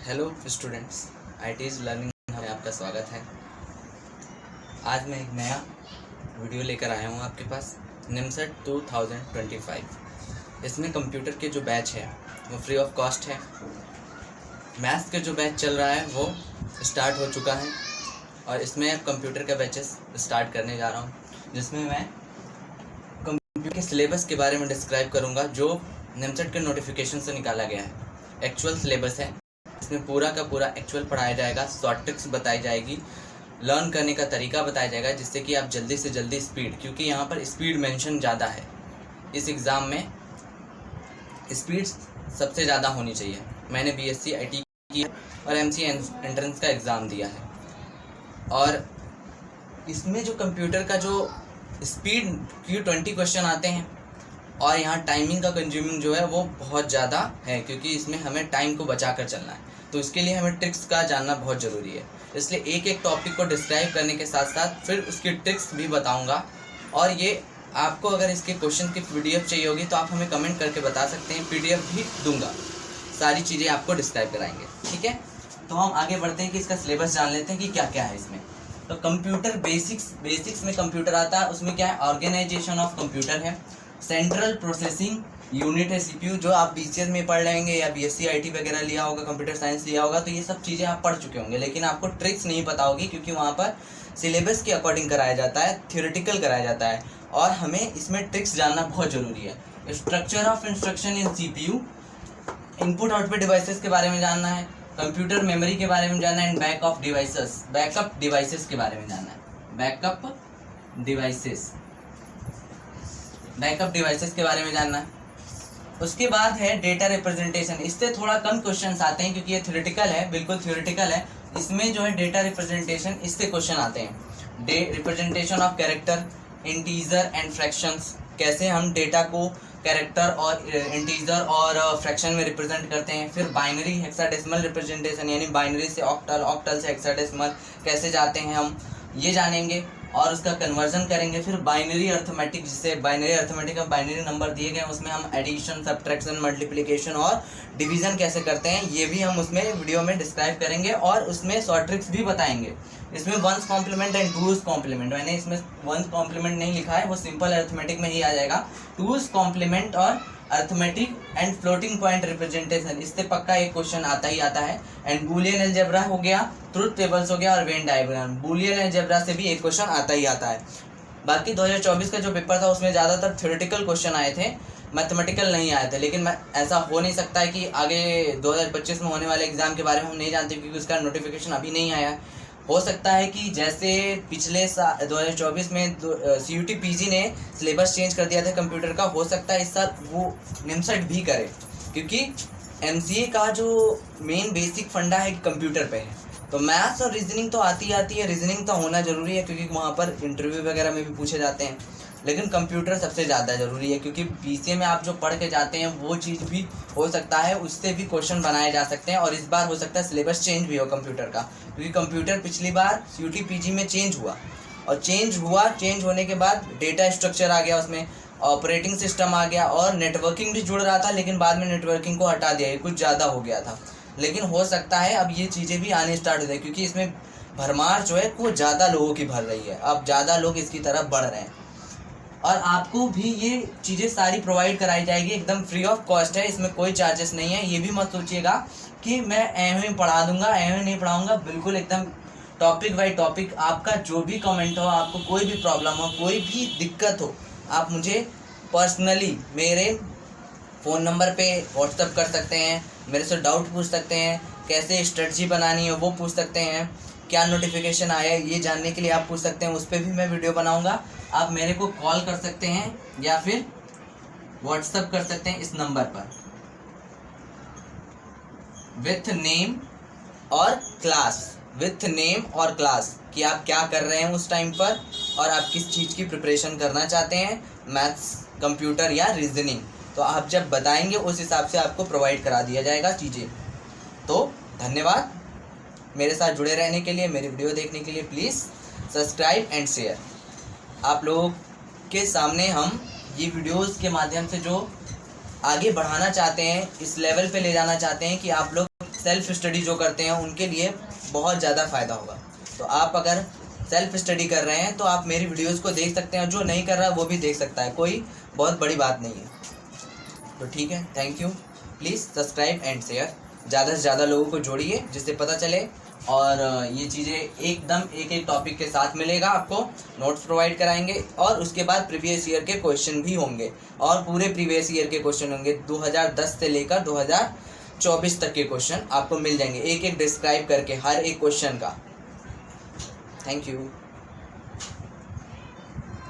Hello students, IT's learning में आपका स्वागत है। आज मैं एक नया वीडियो लेकर आया हूँ आपके पास, निमसेट 2025। इसमें कंप्यूटर के जो बैच है वो फ्री ऑफ कॉस्ट है। मैथ्स के जो बैच चल रहा है वो स्टार्ट हो चुका है और इसमें अब कंप्यूटर का बैचेस स्टार्ट करने जा रहा हूँ, जिसमें मैं कंप्यूटर के सिलेबस के बारे में डिस्क्राइब करूँगा जो निमसेट के नोटिफिकेशन से निकाला गया है। एक्चुअल सिलेबस है, इसमें पूरा का पूरा एक्चुअल पढ़ाया जाएगा, शॉर्ट ट्रिक्स बताई जाएगी, लर्न करने का तरीका बताया जाएगा, जिससे कि आप जल्दी से जल्दी स्पीड, क्योंकि यहाँ पर स्पीड मेंशन ज़्यादा है। इस एग्ज़ाम में स्पीड सबसे ज़्यादा होनी चाहिए। मैंने BSc IT किया और MCA एंट्रेंस का एग्ज़ाम दिया है और इसमें जो कंप्यूटर का जो स्पीड Q20 क्वेश्चन आते हैं और यहाँ टाइमिंग का कंज्यूमिंग जो है वो बहुत ज़्यादा है, क्योंकि इसमें हमें टाइम को बचा कर चलना है। तो इसके लिए हमें ट्रिक्स का जानना बहुत ज़रूरी है। इसलिए एक एक टॉपिक को डिस्क्राइब करने के साथ साथ फिर उसकी ट्रिक्स भी बताऊंगा। और ये आपको अगर इसके क्वेश्चन की PDF चाहिए होगी तो आप हमें कमेंट करके बता सकते हैं, PDF भी दूंगा। सारी चीज़ें आपको डिस्क्राइब कराएंगे, ठीक है। तो हम आगे बढ़ते हैं कि इसका सिलेबस जान लेते हैं कि क्या क्या है इसमें। तो कंप्यूटर बेसिक्स में कंप्यूटर आता है, उसमें क्या है, ऑर्गेनाइजेशन ऑफ कंप्यूटर है, सेंट्रल प्रोसेसिंग यूनिट है CPU, जो आप BCS में पढ़ लेंगे या BSc IT वगैरह लिया होगा, कंप्यूटर साइंस लिया होगा, तो ये सब चीज़ें आप पढ़ चुके होंगे, लेकिन आपको ट्रिक्स नहीं पता होगी क्योंकि वहाँ पर सिलेबस के अकॉर्डिंग कराया जाता है, थियोरेटिकल कराया जाता है और हमें इसमें ट्रिक्स जानना बहुत ज़रूरी है। Structure of instruction in CPU, input output devices के बारे में जानना है, कंप्यूटर मेमोरी के बारे में जानना है, एंड बैकअप डिवाइसेस के बारे में जानना है। बैकअप डिवाइसेस के बारे में जानना है। उसके बाद है डेटा रिप्रेजेंटेशन। इससे थोड़ा कम क्वेश्चंस आते हैं क्योंकि ये थ्योरेटिकल है, बिल्कुल थ्योरेटिकल है। इसमें जो है डेटा रिप्रेजेंटेशन, इससे क्वेश्चन आते हैं। Representation of character, integer and fractions, कैसे हम डेटा को कैरेक्टर और इंटीजर और फ्रैक्शन में रिप्रेजेंट करते हैं। फिर बाइनरी हेक्साडेसिमल रिप्रेजेंटेशन, यानी बाइनरी से ऑक्टल, ऑक्टल से हेक्साडेसिमल कैसे जाते हैं हम, ये जानेंगे और उसका कन्वर्जन करेंगे। फिर बाइनरी अर्थमेटिक, जिसे बाइनरी अर्थमेटिक में बाइनरी नंबर दिए गए हैं, उसमें हम एडिशन, सब्ट्रैक्शन, मल्टीप्लिकेशन और डिवीजन कैसे करते हैं, ये भी हम उसमें वीडियो में डिस्क्राइब करेंगे और उसमें शॉर्ट ट्रिक्स भी बताएंगे। इसमें one's complement and two's complement, मैंने इसमें वंस कॉम्प्लीमेंट नहीं लिखा है, वो सिंपल अर्थमेटिक में ही आ जाएगा। टूज कॉम्प्लीमेंट और arithmetic and floating point representation, इससे पक्का एक क्वेश्चन आता ही आता है। एंड बूलियन अलजेब्रा हो गया, ट्रुथ टेबल्स हो गया और वेन डायग्राम। बूलियन अलजेब्रा से भी एक क्वेश्चन आता ही आता है। बाकी 2024 का जो पेपर था उसमें ज़्यादातर थ्योरेटिकल क्वेश्चन आए थे, मैथमेटिकल नहीं आए थे। लेकिन ऐसा हो नहीं सकता है कि आगे 2025 में होने वाले एग्जाम के बारे में हम नहीं जानते, क्योंकि उसका नोटिफिकेशन अभी नहीं आया है। हो सकता है कि जैसे पिछले साल 2024 में CUT PG ने सिलेबस चेंज कर दिया था कंप्यूटर का, हो सकता है इस साल वो निमसेट भी करे, क्योंकि MCA का जो मेन बेसिक फंडा है कंप्यूटर पे है। तो मैथ्स और रीजनिंग तो आती है, रीजनिंग तो होना ज़रूरी है क्योंकि वहाँ पर इंटरव्यू वगैरह में भी पूछे जाते हैं, लेकिन कंप्यूटर सबसे ज़्यादा ज़रूरी है क्योंकि BCA में आप जो पढ़ के जाते हैं वो चीज़ भी हो सकता है, उससे भी क्वेश्चन बनाए जा सकते हैं। और इस बार हो सकता है सिलेबस चेंज भी हो कंप्यूटर का, क्योंकि कंप्यूटर पिछली बार CUT PG में चेंज हुआ और चेंज होने के बाद डेटा स्ट्रक्चर आ गया, उसमें ऑपरेटिंग सिस्टम आ गया और नेटवर्किंग भी जुड़ रहा था, लेकिन बाद में नेटवर्किंग को हटा दिया, ये कुछ ज़्यादा हो गया था। लेकिन हो सकता है अब ये चीज़ें भी आने स्टार्ट हो जाए, क्योंकि इसमें भरमार जो है वो ज़्यादा लोगों की भर रही है, अब ज़्यादा लोग इसकी तरफ बढ़ रहे हैं और आपको भी ये चीज़ें सारी प्रोवाइड कराई जाएगी, एकदम फ्री ऑफ कॉस्ट है, इसमें कोई चार्जेस नहीं है। ये भी मत सोचिएगा कि मैं एवं पढ़ा दूंगा, एवं नहीं पढ़ाऊंगा, बिल्कुल एकदम टॉपिक बाई टॉपिक। आपका जो भी कमेंट हो, आपको कोई भी प्रॉब्लम हो, कोई भी दिक्कत हो, आप मुझे पर्सनली मेरे फ़ोन नंबर पे व्हाट्सअप कर सकते हैं, मेरे से डाउट पूछ सकते हैं, कैसे स्ट्रेटजी बनानी है वो पूछ सकते हैं, क्या नोटिफिकेशन आया है ये जानने के लिए आप पूछ सकते हैं, उस पर भी मैं वीडियो बनाऊंगा। आप मेरे को कॉल कर सकते हैं या फिर व्हाट्सअप कर सकते हैं इस नंबर पर विथ नेम और क्लास कि आप क्या कर रहे हैं उस टाइम पर और आप किस चीज़ की प्रिपरेशन करना चाहते हैं, मैथ्स, कंप्यूटर या रीजनिंग। तो आप जब बताएंगे उस हिसाब से आपको प्रोवाइड करा दिया जाएगा चीज़ें। तो धन्यवाद मेरे साथ जुड़े रहने के लिए, मेरी वीडियो देखने के लिए। Please subscribe and share. आप लोगों के सामने हम ये वीडियोस के माध्यम से जो आगे बढ़ाना चाहते हैं, इस लेवल पे ले जाना चाहते हैं कि आप लोग सेल्फ स्टडी जो करते हैं उनके लिए बहुत ज़्यादा फ़ायदा होगा। तो आप अगर सेल्फ स्टडी कर रहे हैं तो आप मेरी वीडियोस को देख सकते हैं, जो नहीं कर रहा वो भी देख सकता है, कोई बहुत बड़ी बात नहीं है। तो ठीक है, thank you. Please subscribe and share, ज़्यादा से ज़्यादा लोगों को जोड़िए जिससे पता चले। और ये चीज़ें एकदम एक एक टॉपिक के साथ मिलेगा, आपको नोट्स प्रोवाइड कराएंगे और उसके बाद प्रीवियस ईयर के क्वेश्चन भी होंगे और पूरे प्रीवियस ईयर के क्वेश्चन होंगे। 2010 से लेकर 2024 तक के क्वेश्चन आपको मिल जाएंगे, एक एक डिस्क्राइब करके हर एक क्वेश्चन का। Thank you.